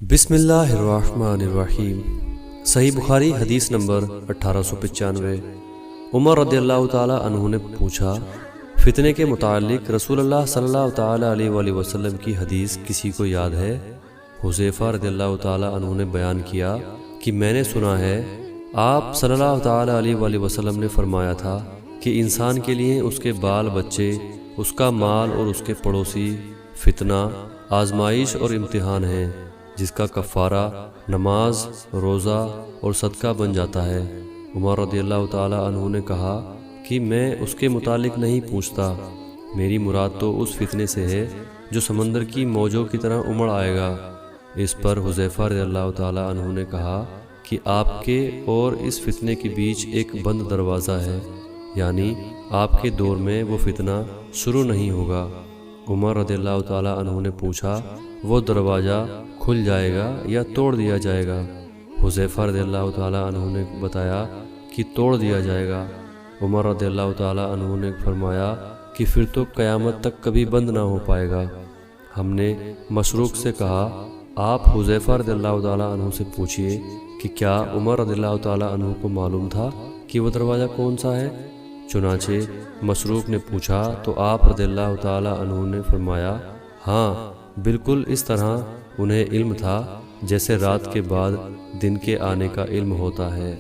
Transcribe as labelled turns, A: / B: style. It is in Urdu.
A: بسم اللہ الرحمن الرحیم۔ صحیح بخاری حدیث نمبر 1895۔ عمر رضی اللہ تعالی عنہ نے پوچھا، فتنے کے متعلق رسول اللہ صلی اللہ تعالی علیہ وآلہ وسلم کی حدیث کسی کو یاد ہے؟ حذیفہ رضی اللہ تعالی عنہ نے بیان کیا کہ میں نے سنا ہے آپ صلی اللہ تعالی علیہ وآلہ وسلم نے فرمایا تھا کہ انسان کے لیے اس کے بال بچے، اس کا مال اور اس کے پڑوسی فتنہ، آزمائش اور امتحان ہیں، جس کا کفارہ نماز، روزہ اور صدقہ بن جاتا ہے۔ عمر رضی اللہ تعالی عنہ نے کہا کہ میں اس کے متعلق نہیں پوچھتا، میری مراد تو اس فتنے سے ہے جو سمندر کی موجوں کی طرح امڑ آئے گا۔ اس پر حذیفہ رضی اللہ تعالی عنہ نے کہا کہ آپ کے اور اس فتنے کے بیچ ایک بند دروازہ ہے، یعنی آپ کے دور میں وہ فتنہ شروع نہیں ہوگا۔ عمر رضی اللہ تعالی عنہ نے پوچھا، وہ دروازہ کھل جائے گا یا توڑ دیا جائے گا؟ حذیفہ رضی اللہ تعالی عنہ نے بتایا کہ توڑ دیا جائے گا۔ عمر رضی اللہ تعالی عنہ نے فرمایا کہ پھر تو قیامت تک کبھی بند نہ ہو پائے گا۔ ہم نے مسروق سے کہا، آپ حذیفہ رضی اللہ تعالی عنہ سے پوچھئے کہ کیا عمر رضی اللہ تعالی عنہ کو معلوم تھا کہ وہ دروازہ کون سا ہے؟ چنانچہ مسروق نے پوچھا تو آپ رضی اللہ تعالی عنہ نے فرمایا، ہاں بالکل اس طرح انہیں علم تھا جیسے رات کے بعد دن کے آنے کا علم ہوتا ہے۔